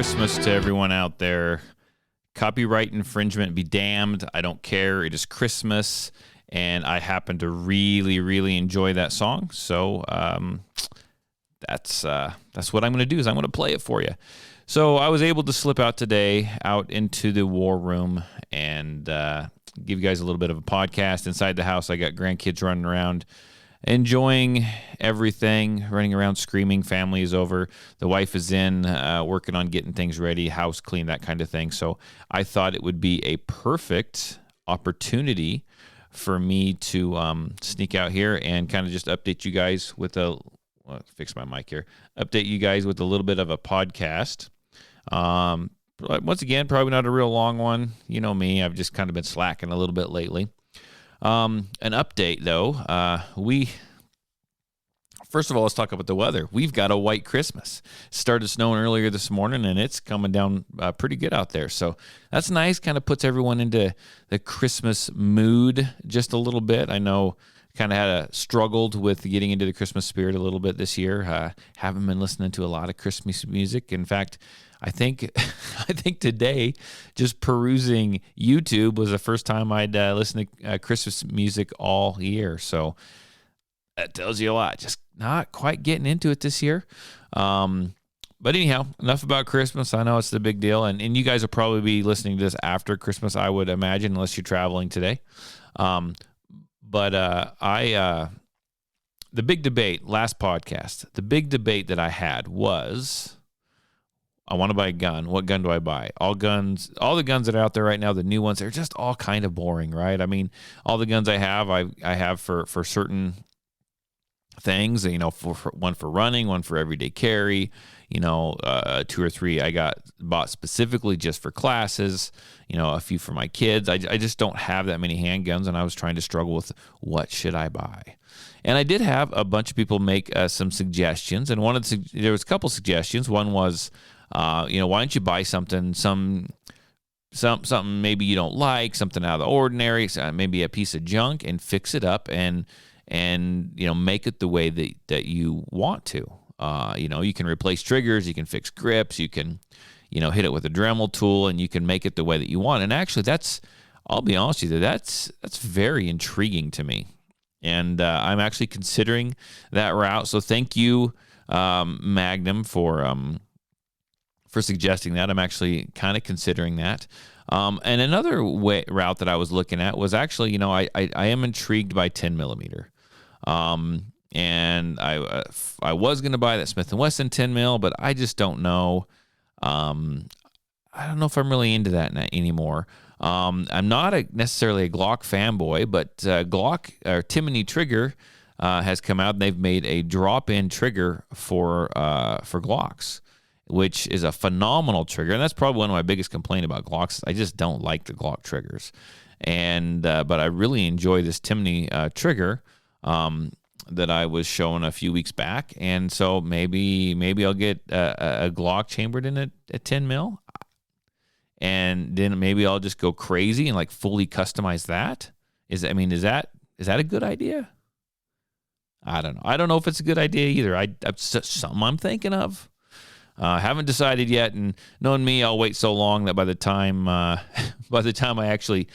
Christmas to everyone out there. Copyright infringement be damned. I don't care. It is Christmas, and I happen to really, really enjoy that song. So that's what I'm going to do is I'm going to play it for you. So I was able to slip out today out into the war room and give you guys a little bit of a podcast. Inside the house, I got grandkids running around, enjoying everything, running around screaming. Family is over. The wife is in, working on getting things ready, house clean, that kind of thing. So I thought it would be a perfect opportunity for me to sneak out here and kind of just update you guys with fix my mic here. Update you guys with a little bit of a podcast. Once again, probably not a real long one. You know me, I've just kind of been slacking a little bit lately. An update, though. First of all, let's talk about the weather. We've got a white Christmas. It started snowing earlier this morning, and it's coming down pretty good out there. So that's nice. Kind of puts everyone into the Christmas mood just a little bit. I know kind of struggled with getting into the Christmas spirit a little bit this year. Haven't been listening to a lot of Christmas music. In fact, I think today, just perusing YouTube was the first time I'd listened to Christmas music all year. So that tells you a lot. Just not quite getting into it this year. But anyhow, enough about Christmas. I know it's the big deal. And you guys will probably be listening to this after Christmas, I would imagine, unless you're traveling today. But the big debate, last podcast, the big debate that I had was, I want to buy a gun. What gun do I buy? All the guns that are out there right now, the new ones, they're just all kind of boring, right? I mean, all the guns I have for certain things, for one for running, one for everyday carry, 2 or 3 I bought specifically just for classes, a few for my kids. I just don't have that many handguns, and I was trying to struggle with what should I buy. And I did have a bunch of people make some suggestions, and there was a couple suggestions. One was, why don't you buy something maybe you don't like, something out of the ordinary, maybe a piece of junk, and fix it up and make it the way that you want to. You can replace triggers, you can fix grips, you can, hit it with a Dremel tool, and you can make it the way that you want. And actually, I'll be honest with you, that's very intriguing to me. And I'm actually considering that route. So thank you, Magnum, for suggesting that. I'm actually kind of considering that. And another route that I was looking at was actually, I am intrigued by 10 millimeter. And I was going to buy that Smith & Wesson 10 mil, but I just don't know. I don't know if I'm really into that anymore. I'm not necessarily a Glock fanboy, but Glock or Timney trigger has come out, and they've made a drop-in trigger for Glocks, which is a phenomenal trigger. And that's probably one of my biggest complaints about Glocks. I just don't like the Glock triggers. And but I really enjoy this Timney trigger that I was showing a few weeks back. And so maybe I'll get a Glock chambered in at 10 mil. And then maybe I'll just go crazy and fully customize that. Is that a good idea? I don't know. I don't know if it's a good idea either. That's something I'm thinking of. Haven't decided yet, and knowing me, I'll wait so long that by the time I actually,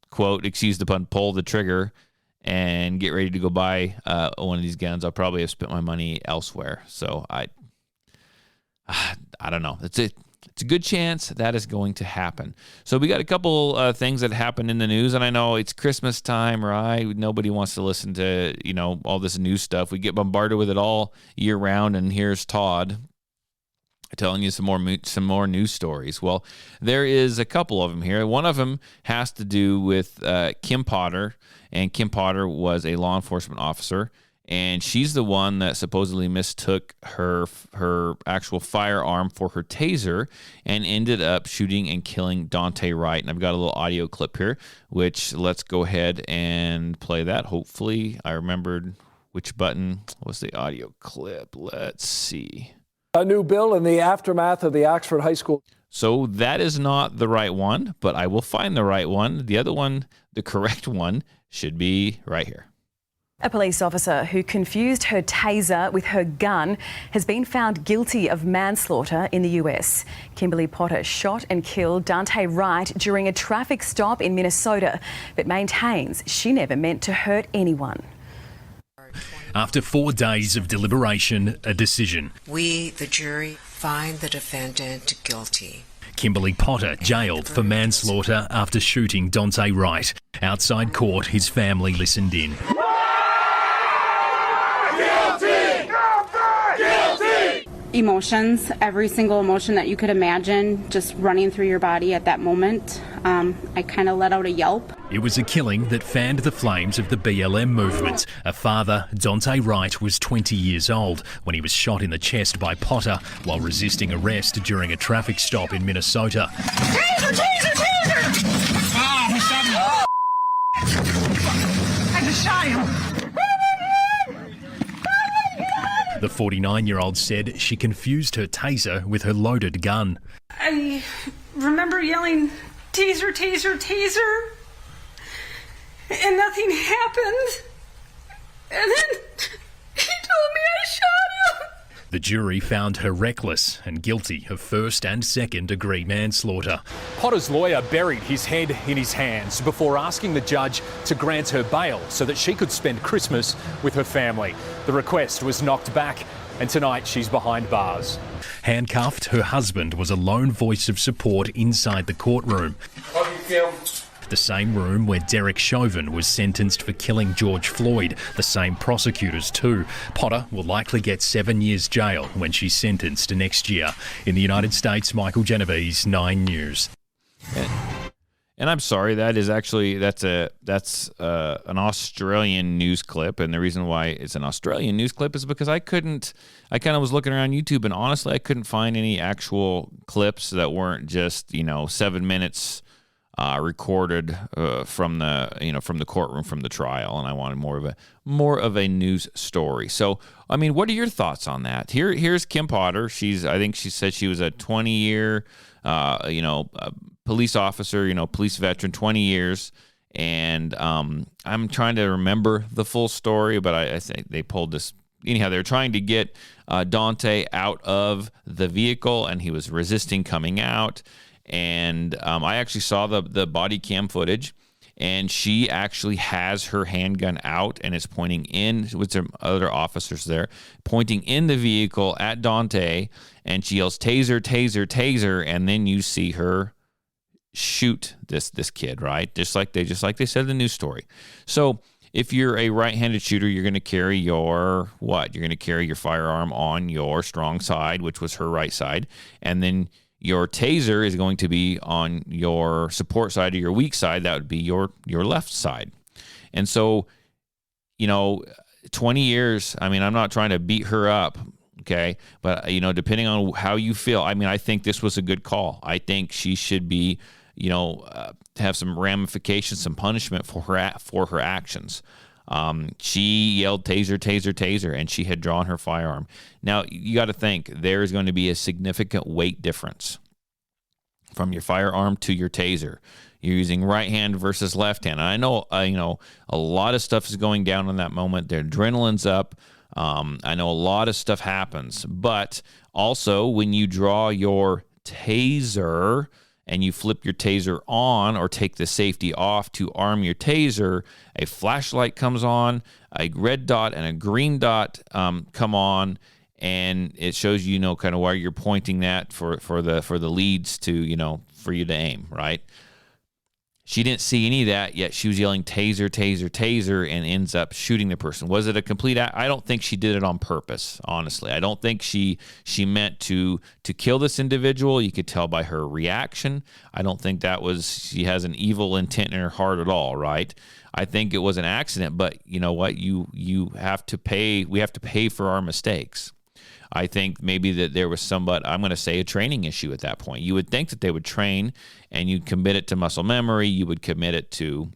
quote, excuse the pun, pull the trigger and get ready to go buy one of these guns, I'll probably have spent my money elsewhere. So I don't know. It's a good chance that is going to happen. So we got a couple things that happened in the news, and I know it's Christmas time, right? Nobody wants to listen to all this new stuff. We get bombarded with it all year round, and here's Todd telling you some more news stories. Well, there is a couple of them here. One of them has to do with Kim Potter, and Kim Potter was a law enforcement officer, and she's the one that supposedly mistook her actual firearm for her taser and ended up shooting and killing Dante Wright. And I've got a little audio clip here, which let's go ahead and play that. Hopefully I remembered which button was the audio clip. Let's see. A new bill in the aftermath of the Oxford High School. So that is not the right one, but I will find the right one. The other one, the correct one, should be right here. A police officer who confused her taser with her gun has been found guilty of manslaughter in the US. Kimberly Potter shot and killed Dante Wright during a traffic stop in Minnesota, but maintains she never meant to hurt anyone. After 4 days of deliberation, a decision. We, the jury, find the defendant guilty. Kimberly Potter jailed for manslaughter after shooting Dante Wright. Outside court, his family listened in. Emotions, every single emotion that you could imagine just running through your body at that moment. I kind of let out a yelp. It was a killing that fanned the flames of the BLM movement. A father, Dante Wright, was 20 years old when he was shot in the chest by Potter while resisting arrest during a traffic stop in Minnesota. Taser, taser, taser! Oh, he shot me. I just shot him. The 49-year-old said she confused her taser with her loaded gun. I remember yelling, taser, taser, taser, and nothing happened. And then he told me I shot him. The jury found her reckless and guilty of first and second-degree manslaughter. Potter's lawyer buried his head in his hands before asking the judge to grant her bail so that she could spend Christmas with her family. The request was knocked back, and tonight she's behind bars. Handcuffed, her husband was a lone voice of support inside the courtroom. The same room where Derek Chauvin was sentenced for killing George Floyd. The same prosecutors too. Potter will likely get 7 years jail when she's sentenced next year. In the United States, Michael Genovese, 9 News. And I'm sorry, that's an Australian news clip, and the reason why it's an Australian news clip is because I kind of was looking around YouTube, and honestly, I couldn't find any actual clips that weren't just 7 minutes recorded from the courtroom from the trial, and I wanted more of a news story. So, I mean, what are your thoughts on that? Here's Kim Potter. I think she said she was a 20-year, police officer, police veteran, 20 years. And I'm trying to remember the full story, but I think they pulled this. Anyhow, they're trying to get Dante out of the vehicle, and he was resisting coming out. And I actually saw the body cam footage, and she actually has her handgun out and is pointing in with some other officers there, pointing in the vehicle at Dante, and she yells, "Taser, taser, taser," and then you see her shoot this kid, right? Just like they said in the news story. So if you're a right-handed shooter, you're going to carry your what? You're going to carry your firearm on your strong side, which was her right side, and then your taser is going to be on your support side or your weak side. That would be your left side. And so, 20 years, I mean, I'm not trying to beat her up, okay? But, depending on how you feel, I mean, I think this was a good call. I think she should be, have some ramifications, some punishment for her actions. She yelled taser, taser, taser, and she had drawn her firearm. Now, you got to think there's going to be a significant weight difference from your firearm to your taser. You're using right hand versus left hand. And I know, a lot of stuff is going down in that moment. Their adrenaline's up. I know a lot of stuff happens. But also, when you draw your taser and you flip your taser on or take the safety off to arm your taser, a flashlight comes on, a red dot and a green dot come on, and it shows kind of where you're pointing that for the leads to for you to aim, right? She didn't see any of that, yet she was yelling taser, taser, taser, and ends up shooting the person. Was it a complete act? I don't think she did it on purpose, honestly. I don't think she meant to kill this individual. You could tell by her reaction. I don't think she has an evil intent in her heart at all, right? I think it was an accident, but you know what? We have to pay for our mistakes. I think maybe that there was I'm going to say a training issue at that point. You would think that they would train and you'd commit it to muscle memory. You would commit it to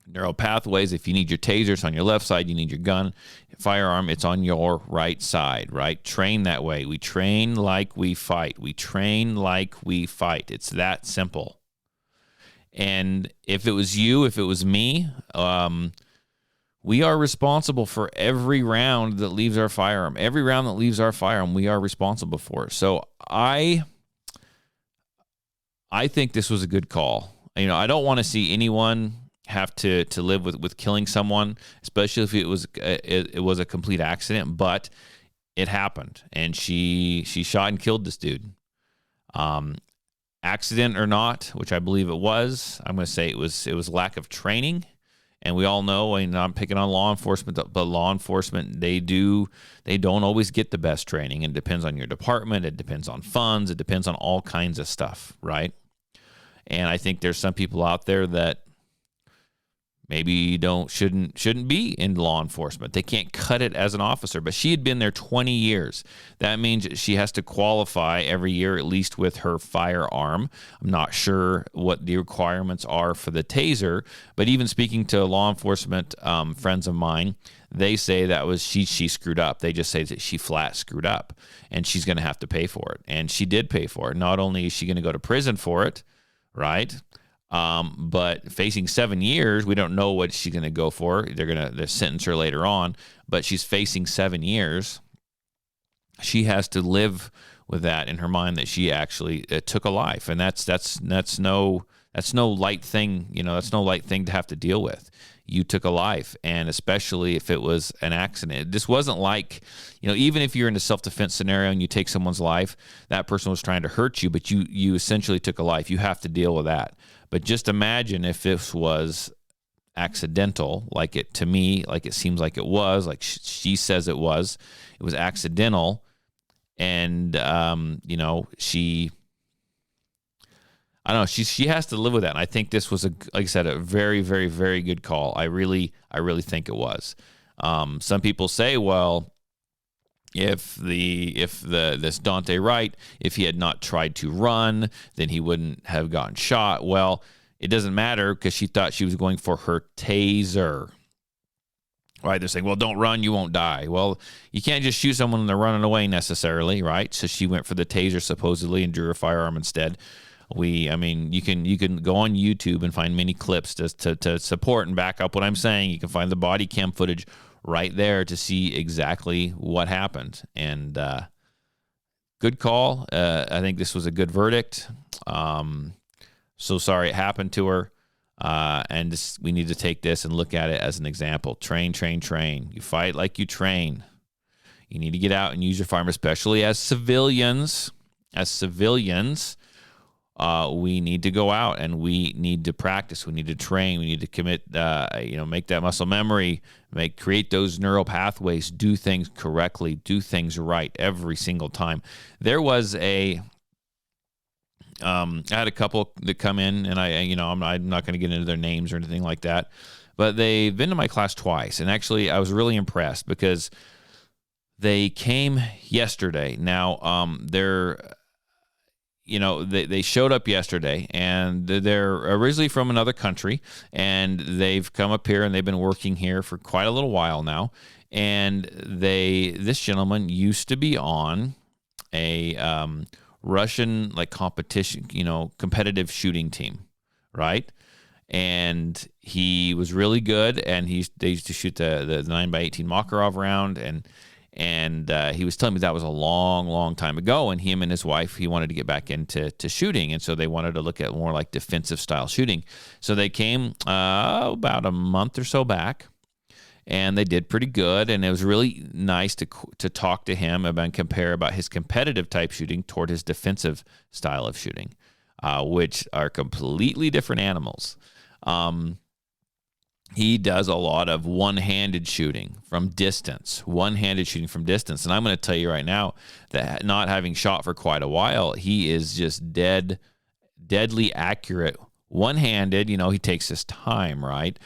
neural pathways. If you need your tasers on your left side, you need your gun, firearm, it's on your right side, right? Train that way. We train like we fight. We train like we fight. It's that simple. And if it was you, if it was me, we are responsible for every round that leaves our firearm. Every round that leaves our firearm, we are responsible for. So I think this was a good call. I don't want to see anyone have to live with killing someone, especially if it was a complete accident. But it happened, and she shot and killed this dude. Accident or not, which I believe it was, I'm going to say it was lack of training. And we all know, and I'm picking on law enforcement, but law enforcement, they don't always get the best training. It depends on your department. It depends on funds. It depends on all kinds of stuff, right? And I think there's some people out there that maybe shouldn't be in law enforcement. They can't cut it as an officer, but she had been there 20 years. That means she has to qualify every year, at least with her firearm. I'm not sure what the requirements are for the taser, but even speaking to law enforcement friends of mine, they say that was she screwed up. They just say that she flat screwed up, and she's going to have to pay for it. And she did pay for it. Not only is she going to go to prison for it, right? But facing 7 years, we don't know what she's going to go for. They're sentence her later on, but she's facing 7 years. She has to live with that in her mind that she actually took a life, and that's no light thing. That's no light thing to have to deal with. You took a life, and especially if it was an accident. This wasn't like, even if you're in a self-defense scenario and you take someone's life, that person was trying to hurt you, but you essentially took a life. You have to deal with that. But just imagine if this was accidental, like it seems like it was, like she says it was accidental. And, she has to live with that. And I think this was, like I said, a very, very, very good call. I really think it was. Some people say, well, if this Dante Wright, if he had not tried to run, then he wouldn't have gotten shot. Well, it doesn't matter because she thought she was going for her taser. Right? They're saying, well, don't run, you won't die. Well, you can't just shoot someone when they're running away necessarily, right? So she went for the taser supposedly and drew her firearm instead. You can go on YouTube and find many clips to support and back up what I'm saying. You can find the body cam footage right there to see exactly what happened. And good call. I think this was a good verdict. So sorry it happened to her. We need to take this and look at it as an example. Train. You fight like you train. You need to get out and use your firearm, especially as civilians. We need to go out and we need to practice. We need to train. We need to commit, make that muscle memory, create those neural pathways, do things correctly, do things right every single time. There was I had a couple that come in, and I'm not going to get into their names or anything like that, but they've been to my class twice, and actually I was really impressed because they came yesterday. Now, they showed up yesterday, and they're originally from another country, and they've come up here and they've been working here for quite a little while now. And this gentleman used to be on a Russian competition, competitive shooting team, right? And he was really good, and they used to shoot the 9x18 Makarov round, and he was telling me that was a long, long time ago, and him and his wife, he wanted to get back into shooting, and so they wanted to look at more like defensive style shooting. So they came about a month or so back, and they did pretty good, and it was really nice to talk to him and compare about his competitive type shooting toward his defensive style of shooting, which are completely different animals. He does a lot of one-handed shooting from distance. And I'm going to tell you right now that not having shot for quite a while, he is just deadly accurate. One-handed, he takes his time, right?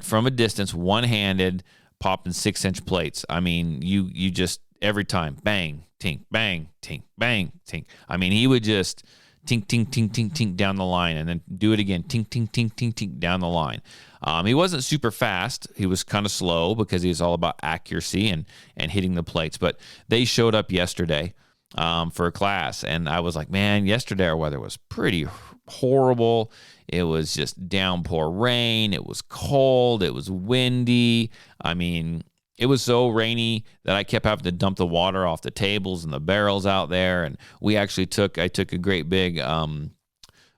From a distance, one-handed, popping 6-inch plates. I mean, you just, every time, bang, tink, bang, tink, bang, tink. I mean, he would just tink, tink, tink, tink, tink down the line, and then do it again, tink, tink, tink, tink, tink down the line. He wasn't super fast. He was kind of slow because he was all about accuracy and hitting the plates. But they showed up yesterday for a class, and I was like, man, yesterday our weather was pretty horrible. It was just downpour rain. It was cold. It was windy. I mean, it was so rainy that I kept having to dump the water off the tables and the barrels out there. And I took a great big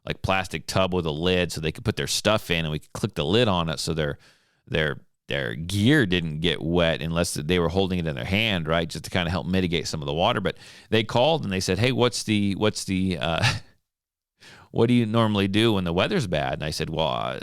like plastic tub with a lid so they could put their stuff in, and we could click the lid on it so their gear didn't get wet unless they were holding it in their hand, right? Just to kind of help mitigate some of the water. But they called and they said, hey, what do you normally do when the weather's bad? And I said, well,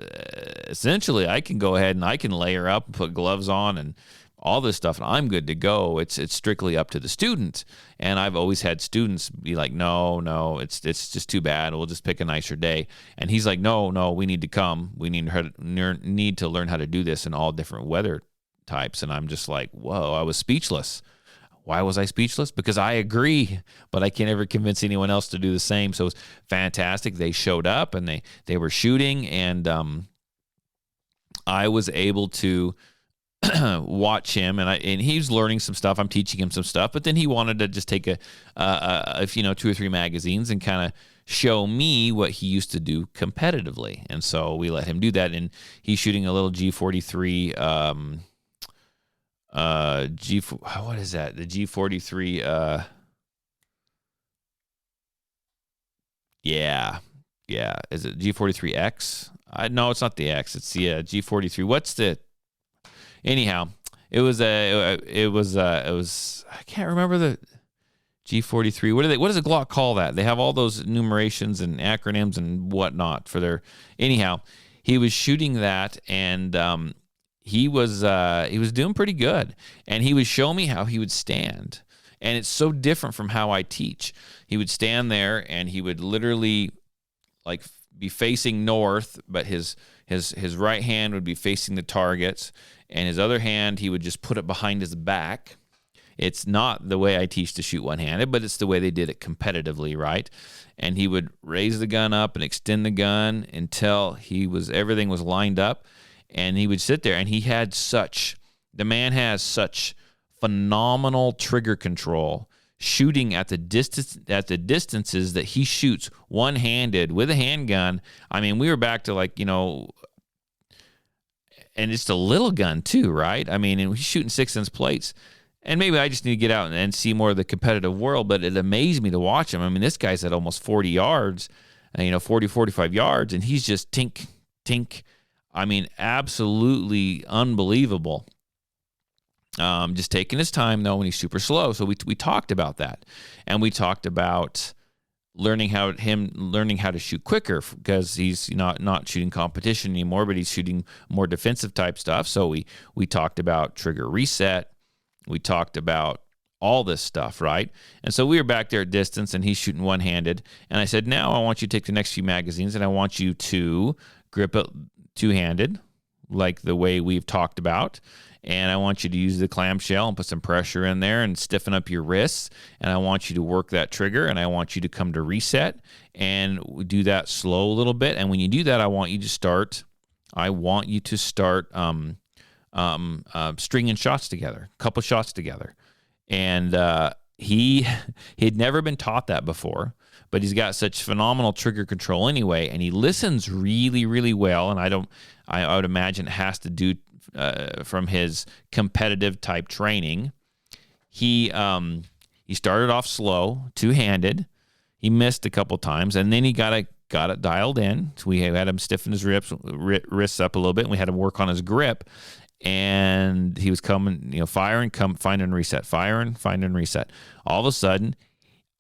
essentially I can go ahead and I can layer up and put gloves on and all this stuff, and I'm good to go. It's strictly up to the student. And I've always had students be like, no, it's just too bad. We'll just pick a nicer day. And he's like, no, we need to come. We need to learn how to do this in all different weather types. And I'm just like, whoa, I was speechless. Why was I speechless? Because I agree, but I can't ever convince anyone else to do the same. So it was fantastic. They showed up and they were shooting, and I was able to watch him, and he was learning some stuff. I'm teaching him some stuff, but then he wanted to just take a 2 or 3 magazines and kind of show me what he used to do competitively. And so we let him do that, and he's shooting a little G43 what is that? The G43 yeah. Is it G43X? No, it's not the X. It's the G43. What's the Anyhow, it was I can't remember the G43. What does a Glock call that? They have all those numerations and acronyms and whatnot for their. Anyhow, he was shooting that, and he was doing pretty good, and he would show me how he would stand, and it's so different from how I teach. He would stand there, and he would literally like be facing north, but his right hand would be facing the targets, and his other hand, he would just put it behind his back. It's not the way I teach to shoot one-handed, but it's the way they did it competitively, right? And he would raise the gun up and extend the gun until everything was lined up, and he would sit there, and the man has such phenomenal trigger control shooting at the distances that he shoots one-handed with a handgun. I mean, we were back to and it's a little gun too, right? I mean, and he's shooting 6-inch plates. And maybe I just need to get out and see more of the competitive world, but it amazed me to watch him. I mean, this guy's at almost 40 yards, 40, 45 yards, and he's just tink, tink. I mean, absolutely unbelievable. Just taking his time, though, and he's super slow. So we talked about that. And we talked about learning how to shoot quicker, because he's not shooting competition anymore, but he's shooting more defensive type stuff. So we talked about trigger reset. We talked about all this stuff, right? And so we were back there at distance, and he's shooting one-handed. And I said, now I want you to take the next few magazines, and I want you to grip it two-handed, like the way we've talked about. And I want you to use the clamshell and put some pressure in there and stiffen up your wrists. And I want you to work that trigger, and I want you to come to reset and do that slow a little bit. And when you do that, I want you to start stringing shots together, a couple shots together. And he'd never been taught that before, but he's got such phenomenal trigger control anyway, and he listens really, really well. And I would imagine it has to do from his competitive type training. He started off slow, two-handed. He missed a couple times, and then he got it dialed in. So we had him stiffen his wrists up a little bit, and we had him work on his grip. And he was coming, firing, find and reset, firing, find and reset. All of a sudden,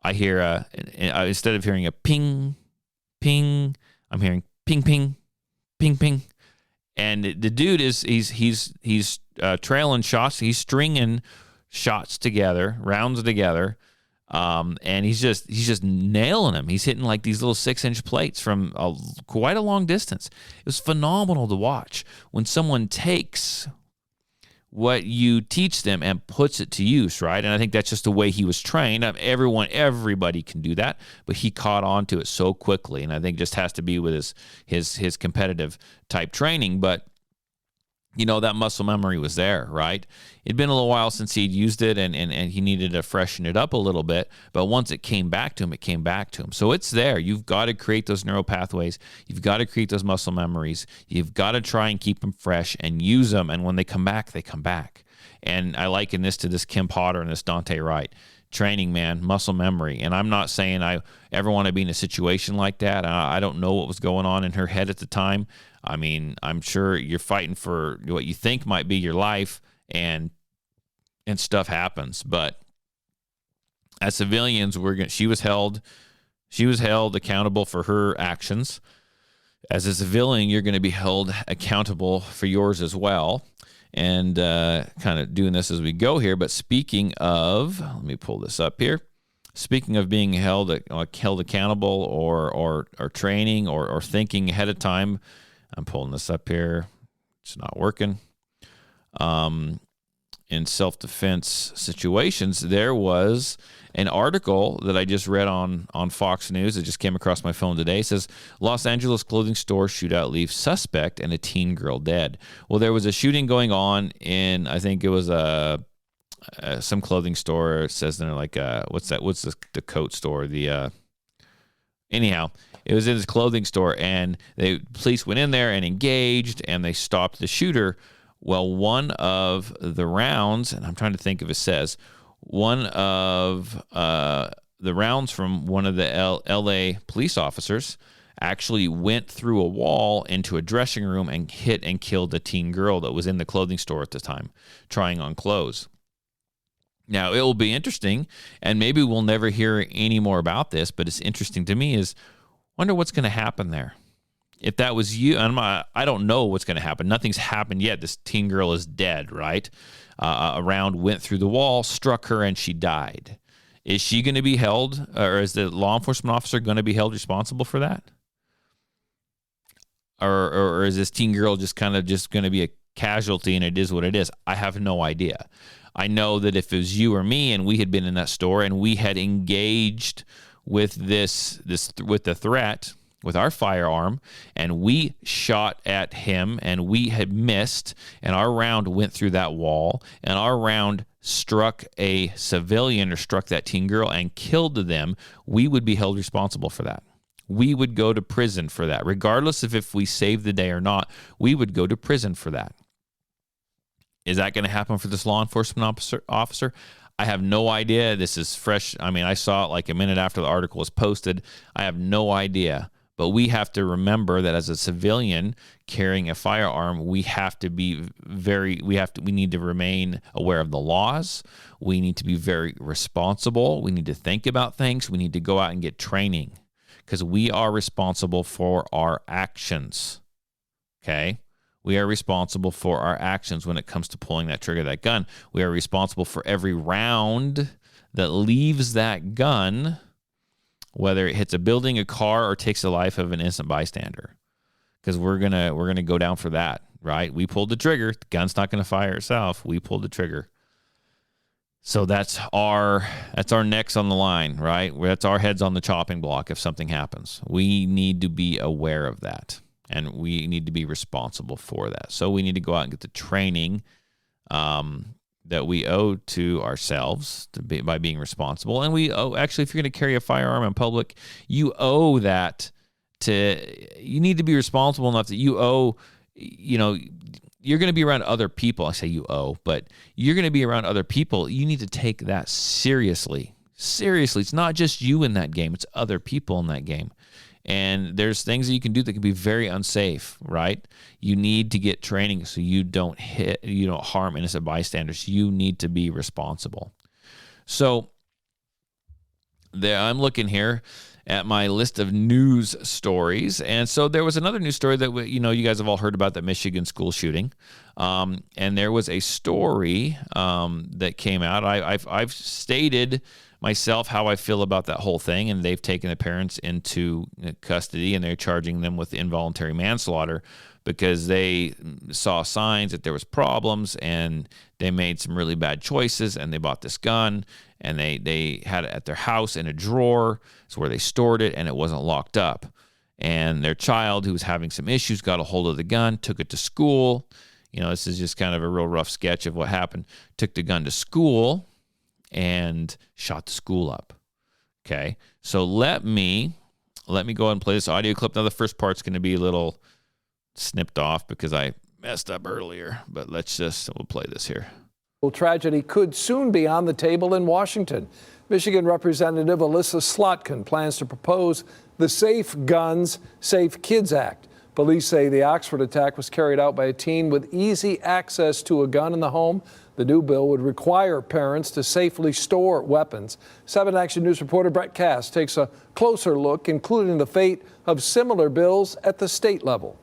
I hear instead of hearing a ping, ping, I'm hearing ping, ping, ping, ping. And the dude he's trailing shots. He's stringing shots together, rounds together, and he's just nailing them. He's hitting like these little 6-inch plates from quite a long distance. It was phenomenal to watch when someone takes what you teach them and puts it to use, right? And I think that's just the way he was trained. Everybody can do that, but he caught on to it so quickly, and I think just has to be with his competitive type training. But that muscle memory was there, right? It'd been a little while since he'd used it, and he needed to freshen it up a little bit. But once it came back to him, it came back to him. So it's there. You've got to create those neural pathways. You've got to create those muscle memories. You've got to try and keep them fresh and use them. And when they come back, they come back. And I liken this to this Kim Potter and this Dante Wright. Training, man, muscle memory. And I'm not saying I ever want to be in a situation like that. I don't know what was going on in her head at the time. I mean, I'm sure you're fighting for what you think might be your life, and stuff happens. But as civilians, she was held accountable for her actions. As a civilian, you're going to be held accountable for yours as well. And kind of doing this as we go here. But speaking of, let me pull this up here. Speaking of being held accountable or training or thinking ahead of time, I'm pulling this up here. It's not working. In self-defense situations, there was an article that I just read on Fox News. It just came across my phone today. It says, Los Angeles clothing store shootout leaves suspect and a teen girl dead. Well, there was a shooting going on in, I think it was some clothing store. It says they're like, what's the coat store? Anyhow, it was in this clothing store, and police went in there and engaged, and they stopped the shooter. Well, one of the rounds, and I'm trying to think if it says, one of the rounds from one of the L.A. police officers actually went through a wall into a dressing room and hit and killed a teen girl that was in the clothing store at the time, trying on clothes. Now, it will be interesting, and maybe we'll never hear any more about this, but it's interesting to me is, wonder what's going to happen there. If that was you, I don't know what's going to happen. Nothing's happened yet. This teen girl is dead, right? A round went through the wall, struck her, and she died. Is she going to be held, or is the law enforcement officer going to be held responsible for that? Or is this teen girl just going to be a casualty, and it is what it is? I have no idea. I know that if it was you or me and we had been in that store and we had engaged with with the threat, with our firearm, and we shot at him and we had missed, and our round went through that wall, and our round struck a civilian or struck that teen girl and killed them, we would be held responsible for that. We would go to prison for that. Regardless of if we saved the day or not, we would go to prison for that. Is that going to happen for this law enforcement officer? I have no idea. This is fresh. I mean, I saw it like a minute after the article was posted. I have no idea. But we have to remember that as a civilian carrying a firearm, we need to remain aware of the laws. We need to be very responsible. We need to think about things. We need to go out and get training, because we are responsible for our actions. Okay? We are responsible for our actions when it comes to pulling that trigger, that gun. We are responsible for every round that leaves that gun, whether it hits a building, a car, or takes the life of an innocent bystander, because we're gonna go down for that, right? We pulled the trigger. The gun's not gonna fire itself. We pulled the trigger. So that's our necks on the line, right? That's our heads on the chopping block if something happens. We need to be aware of that, and we need to be responsible for that. So we need to go out and get the training that we owe to ourselves by being responsible. And we owe, actually, if you're going to carry a firearm in public, you owe that you need to be responsible enough that you owe, you're going to be around other people. I say you owe, but you're going to be around other people. You need to take that seriously. Seriously. It's not just you in that game. It's other people in that game. And there's things that you can do that can be very unsafe, right? You need to get training so you don't harm innocent bystanders. You need to be responsible. So I'm looking here at my list of news stories. And so there was another news story that, you guys have all heard about, the Michigan school shooting. And there was a story that came out. I've stated myself how I feel about that whole thing, and they've taken the parents into custody, and they're charging them with involuntary manslaughter because they saw signs that there was problems, and they made some really bad choices, and they bought this gun, and they had it at their house in a drawer. It's where they stored it, and it wasn't locked up. And their child, who was having some issues, got a hold of the gun, took it to school, this is just kind of a real rough sketch of what happened. Took the gun to school and shot the school up. Okay, so let me go ahead and play this audio clip. Now the first part's going to be a little snipped off because I messed up earlier, but we'll play this here. Tragedy could soon be on the table in Washington. Michigan Representative Alyssa Slotkin plans to propose the Safe Guns, Safe Kids Act. Police say the Oxford attack was carried out by a teen with easy access to a gun in the home. The new bill would require parents to safely store weapons. 7 Action News reporter Brett Cass takes a closer look, including the fate of similar bills at the state level.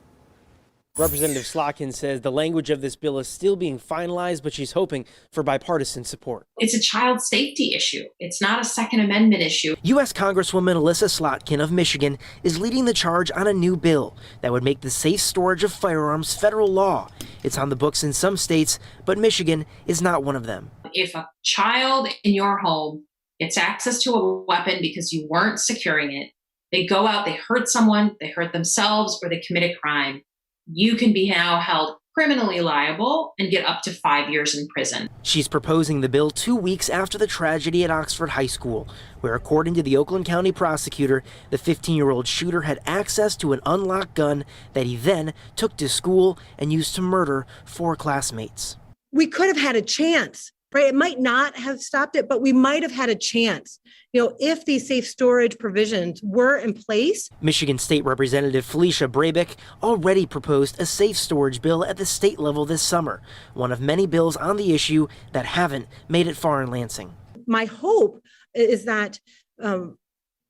Representative Slotkin says the language of this bill is still being finalized, but she's hoping for bipartisan support. It's a child safety issue. It's not a Second Amendment issue. U.S. Congresswoman Alyssa Slotkin of Michigan is leading the charge on a new bill that would make the safe storage of firearms federal law. It's on the books in some states, but Michigan is not one of them. If a child in your home gets access to a weapon because you weren't securing it, they go out, they hurt someone, they hurt themselves, or they commit a crime, you can be now held criminally liable and get up to 5 years in prison. She's proposing the bill 2 weeks after the tragedy at Oxford High School, where, according to the Oakland County prosecutor, the 15-year-old shooter had access to an unlocked gun that he then took to school and used to murder 4 classmates. We could have had a chance, right? It might not have stopped it, but we might have had a chance, if these safe storage provisions were in place. Michigan State Representative Felicia Brabeck already proposed a safe storage bill at the state level this summer, one of many bills on the issue that haven't made it far in Lansing. My hope is that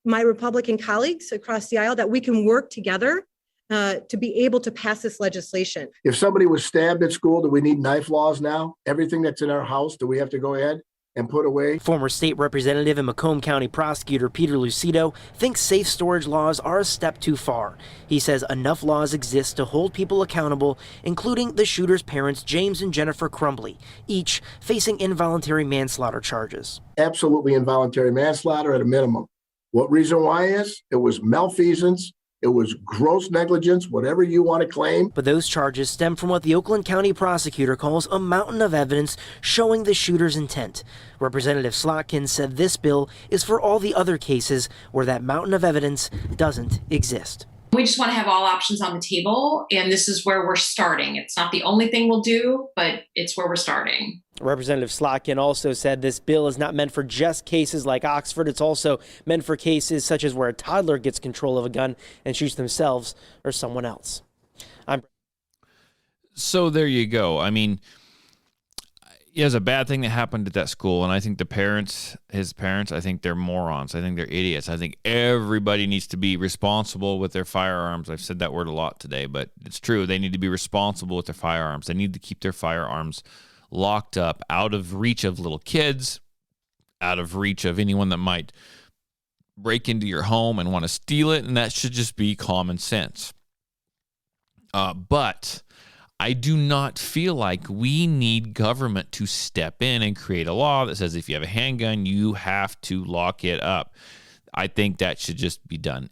my Republican colleagues across the aisle, that we can work together to be able to pass this legislation. If somebody was stabbed at school, do we need knife laws now? Everything that's in our house, do we have to go ahead and put away? Former state representative and Macomb County prosecutor Peter Lucido thinks safe storage laws are a step too far. He says enough laws exist to hold people accountable, including the shooter's parents, James and Jennifer Crumbly, each facing involuntary manslaughter charges. Absolutely involuntary manslaughter at a minimum. What reason why is? It was malfeasance. It was gross negligence, whatever you want to claim. But those charges stem from what the Oakland County prosecutor calls a mountain of evidence showing the shooter's intent. Representative Slotkin said this bill is for all the other cases where that mountain of evidence doesn't exist. We just want to have all options on the table, and this is where we're starting. It's not the only thing we'll do, but it's where we're starting. Representative Slotkin also said this bill is not meant for just cases like Oxford. It's also meant for cases such as where a toddler gets control of a gun and shoots themselves or someone else. So there you go. I mean, it was a bad thing that happened at that school, and I think his parents, I think they're morons. I think they're idiots. I think everybody needs to be responsible with their firearms. I've said that word a lot today, but it's true. They need to be responsible with their firearms. They need to keep their firearms locked up, out of reach of little kids, out of reach of anyone that might break into your home and want to steal it, and that should just be common sense. But I do not feel like we need government to step in and create a law that says if you have a handgun, you have to lock it up. I think that should just be done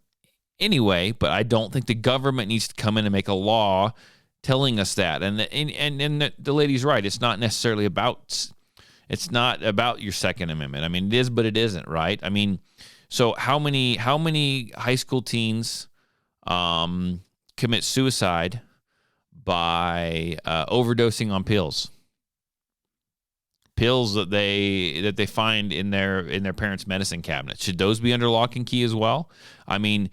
anyway, but I don't think the government needs to come in and make a law telling us that. And the lady's right. It's not necessarily about your Second Amendment. I mean, it is, but it isn't, right? I mean, so how many high school teens commit suicide by overdosing on pills that they find in their parents' medicine cabinet? Should those be under lock and key as well? I mean,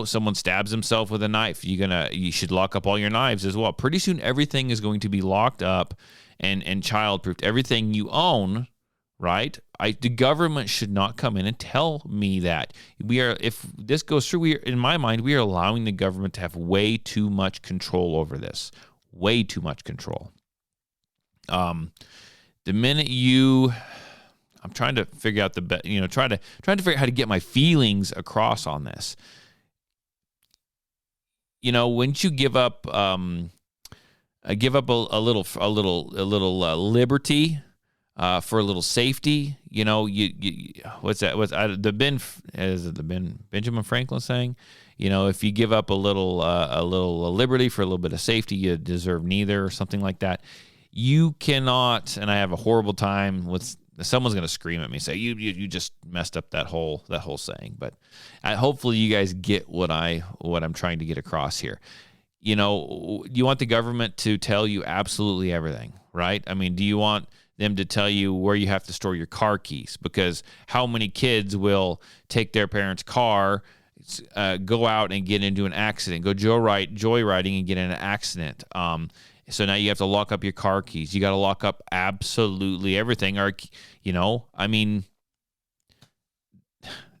someone stabs himself with a knife. You should lock up all your knives as well. Pretty soon everything is going to be locked up and childproofed. Everything you own, right? The government should not come in and tell me that. If this goes through, in my mind, we are allowing the government to have way too much control over this. Way too much control. The minute I'm trying to figure out trying to figure out how to get my feelings across on this. Wouldn't you give up a little liberty for a little safety. What's that? Benjamin Franklin saying? If you give up a little liberty for a little bit of safety, you deserve neither, or something like that. You cannot, and I have a horrible time with. Someone's going to scream at me and say, you just messed up that whole saying. But hopefully you guys get what I'm trying to get across here. You want the government to tell you absolutely everything, right? I mean, do you want them to tell you where you have to store your car keys? Because how many kids will take their parents' car, go out and get into an accident, go joyriding and get in an accident? So now you have to lock up your car keys. You got to lock up absolutely everything.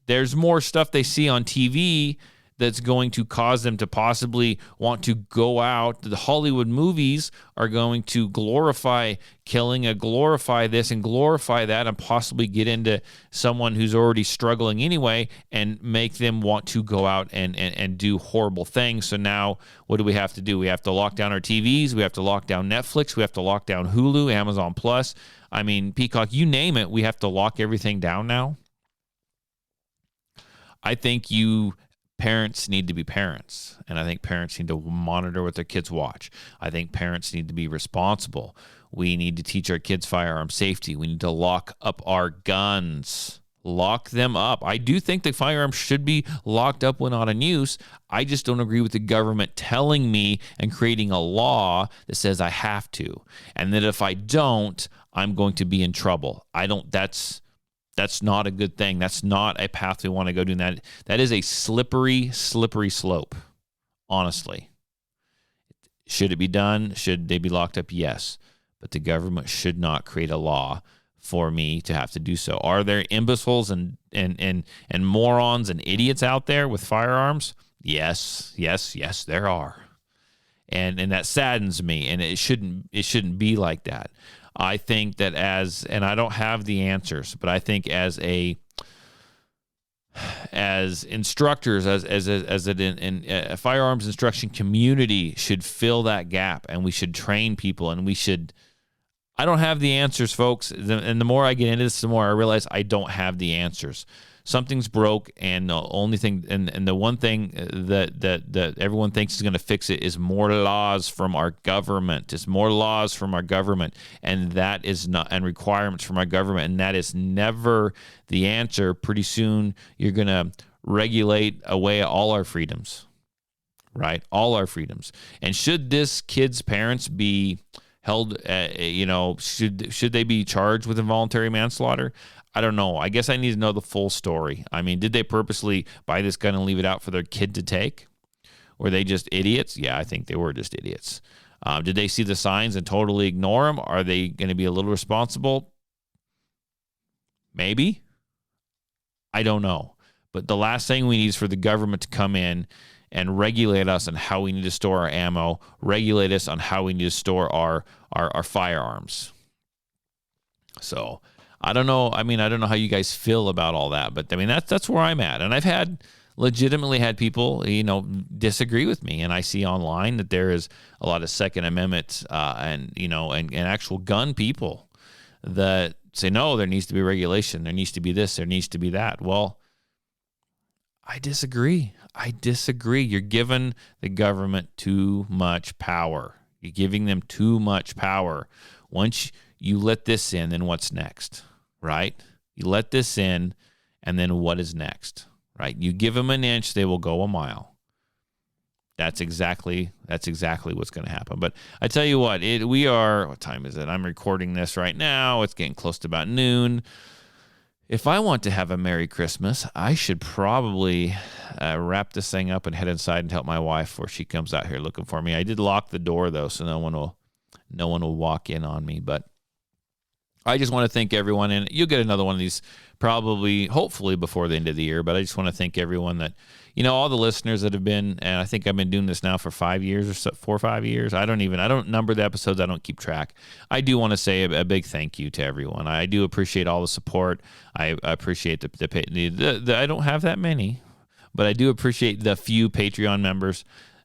There's more stuff they see on TV that's going to cause them to possibly want to go out. The Hollywood movies are going to glorify killing, glorify this and glorify that, and possibly get into someone who's already struggling anyway and make them want to go out and do horrible things. So now what do we have to do? We have to lock down our TVs. We have to lock down Netflix. We have to lock down Hulu, Amazon Plus. I mean, Peacock, you name it. We have to lock everything down now. I think parents need to be parents, and I think parents need to monitor what their kids watch. I think parents need to be responsible. We need to teach our kids firearm safety. We need to lock up our guns. Lock them up. I do think that firearms should be locked up when not in use. I just don't agree with the government telling me and creating a law that says I have to, and that if I don't, I'm going to be in trouble. That's not a good thing. That's not a path we want to go down. That is a slippery slope, honestly. Should it be done? Should they be locked up? Yes. But the government should not create a law for me to have to do so. Are there imbeciles and morons and idiots out there with firearms? Yes, there are. And that saddens me, and it shouldn't be like that. I think that and I don't have the answers, but I think as instructors, as a firearms instruction community should fill that gap, and we should train people, and I don't have the answers, folks. And the more I get into this, the more I realize I don't have the answers. Something's broke, and the only thing, and the one thing that everyone thinks is going to fix it is more laws from our government. It's more laws from our government, and that is not, and requirements from our government, and that is never the answer. Pretty soon, you're going to regulate away all our freedoms, right? All our freedoms. And should this kid's parents be held, should they be charged with involuntary manslaughter? I don't know. I guess I need to know the full story. I mean, did they purposely buy this gun and leave it out for their kid to take? Were they just idiots? Yeah, I think they were just idiots. Did they see the signs and totally ignore them? Are they going to be a little responsible? Maybe. I don't know. But the last thing we need is for the government to come in and regulate us on how we need to store our ammo, regulate us on how we need to store our firearms. So I don't know. I mean, I don't know how you guys feel about all that, but I mean, that's where I'm at. And I've legitimately had people, disagree with me. And I see online that there is a lot of Second Amendment, and actual gun people that say, no, there needs to be regulation. There needs to be this, there needs to be that. Well, I disagree. You're giving the government too much power. You're giving them too much power. Once you let this in, then what's next? Right? You let this in, and then what is next? Right? You give them an inch, they will go a mile. That's exactly what's going to happen. But I tell you what, what time is it? I'm recording this right now. It's getting close to about noon. If I want to have a Merry Christmas, I should probably wrap this thing up and head inside and help my wife before she comes out here looking for me. I did lock the door though, so no one will walk in on me. But I just want to thank everyone, and you'll get another one of these hopefully before the end of the year. But I just want to thank everyone that, all the listeners that have been, and I think I've been doing this now for 5 years or so, 4 or 5 years. I don't number the episodes. I don't keep track. I do want to say a big thank you to everyone. I do appreciate all the support. I appreciate I don't have that many, but I do appreciate the few Patreon members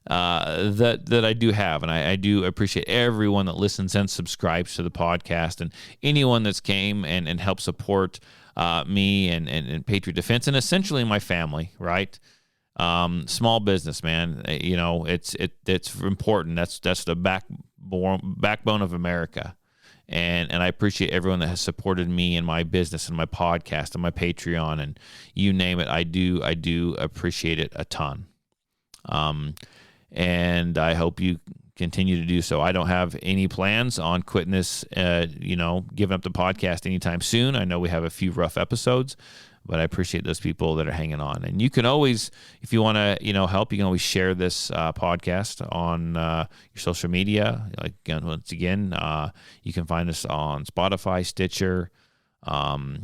that I do have, and I do appreciate everyone that listens and subscribes to the podcast, and anyone that's came and helped support me and Patriot Defense, and essentially my family, right? Small business, man. It's important. That's the backbone of America. And I appreciate everyone that has supported me and my business and my podcast and my Patreon and you name it. I do appreciate it a ton. And I hope you continue to do so. I don't have any plans on quitting this, giving up the podcast anytime soon. I know we have a few rough episodes, but I appreciate those people that are hanging on. And you can always, if you want to, help, you can always share this podcast on your social media. Like, once again, you can find us on Spotify, Stitcher, the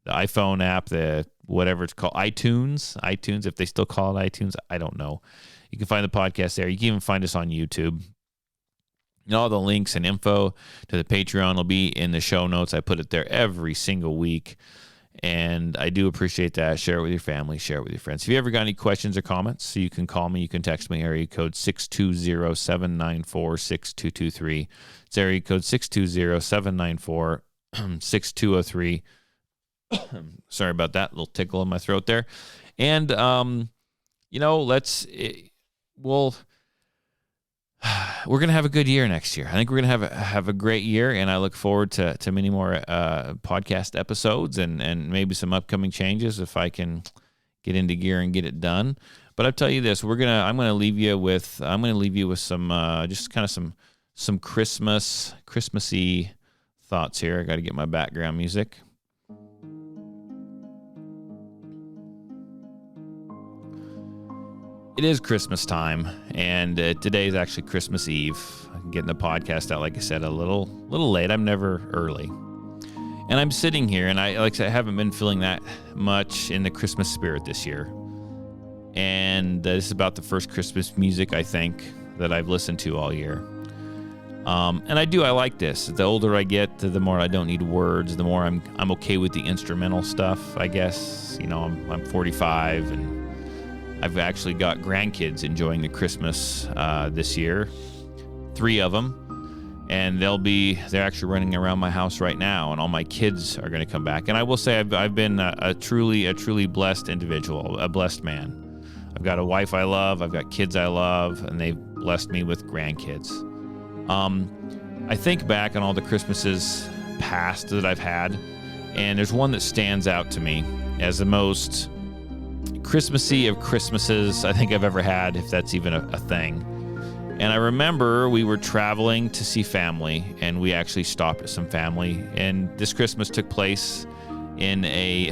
iPhone app, the whatever it's called, iTunes, if they still call it iTunes, I don't know. You can find the podcast there. You can even find us on YouTube. And all the links and info to the Patreon will be in the show notes. I put it there every single week, and I do appreciate that. Share it with your family. Share it with your friends. If you ever got any questions or comments, you can call me. You can text me, area code 620-794-6223. It's area code 620-794-6203. Sorry about that little tickle in my throat there. And we're gonna have a good year next year. I think we're gonna have a great year, and I look forward to many more podcast episodes and maybe some upcoming changes if I can get into gear and get it done. But I'll tell you this: I'm gonna leave you with some just kind of some Christmassy thoughts here. I got to get my background music. It is Christmas time, and today is actually Christmas Eve. I'm getting the podcast out, like I said, a little late. I'm never early. And I'm sitting here, and I haven't been feeling that much in the Christmas spirit this year. And this is about the first Christmas music, I think, that I've listened to all year. And I like this. The older I get, the more I don't need words, the more I'm okay with the instrumental stuff, I guess. I'm 45, and I've actually got grandkids enjoying the Christmas this year, 3 of them, and they're actually running around my house right now, and all my kids are going to come back. And I will say I've been a truly blessed individual, a blessed man. I've got a wife I love, I've got kids I love, and they've blessed me with grandkids. I think back on all the Christmases past that I've had, and there's one that stands out to me as the most Christmassy of Christmases I think I've ever had, if that's even a thing. And I remember we were traveling to see family, and we actually stopped at some family, and this Christmas took place in the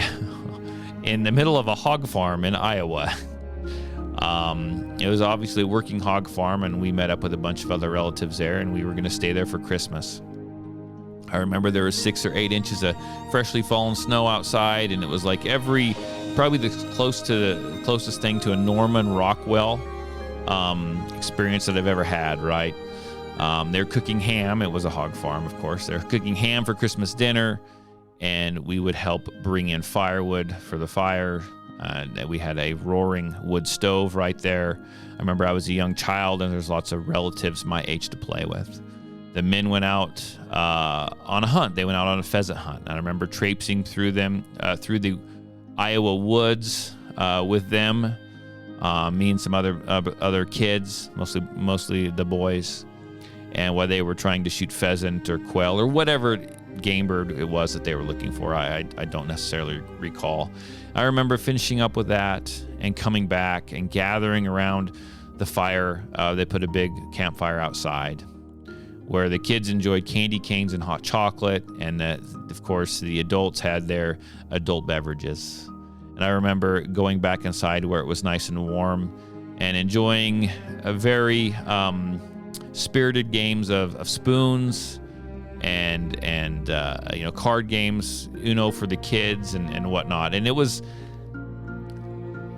middle of a hog farm in Iowa. It was obviously a working hog farm, and we met up with a bunch of other relatives there, and we were going to stay there for Christmas. I remember there was 6 or 8 inches of freshly fallen snow outside, and it was like probably the closest thing to a Norman Rockwell experience that I've ever had, right? They're cooking ham. It was a hog farm, of course. They're cooking ham for Christmas dinner, and we would help bring in firewood for the fire. We had a roaring wood stove right there. I remember I was a young child, and there's lots of relatives my age to play with. The men went out on a hunt. They went out on a pheasant hunt. And I remember traipsing through through the Iowa woods with them, me and some other kids, mostly the boys, and while they were trying to shoot pheasant or quail or whatever game bird it was that they were looking for. I don't necessarily recall. I remember finishing up with that and coming back and gathering around the fire. They put a big campfire outside where the kids enjoyed candy canes and hot chocolate, and of course the adults had their adult beverages. And I remember going back inside where it was nice and warm and enjoying a very spirited games of spoons and card games, Uno for the kids and whatnot. And it was,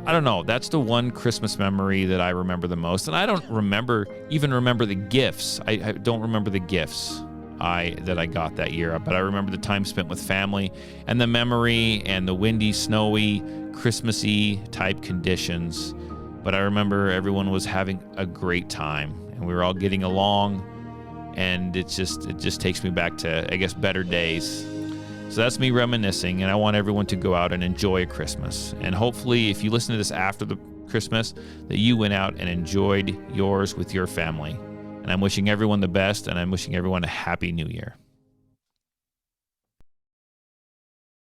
I don't know, that's the one Christmas memory that I remember the most. And I don't remember the gifts. I don't remember the gifts that I got that year, but I remember the time spent with family and the memory and the windy, snowy Christmassy type conditions, but I remember everyone was having a great time and we were all getting along, and it just takes me back to, I guess, better days. So that's me reminiscing, and I want everyone to go out and enjoy a Christmas. And hopefully, if you listen to this after the Christmas, that you went out and enjoyed yours with your family. And I'm wishing everyone the best, and I'm wishing everyone a happy new year.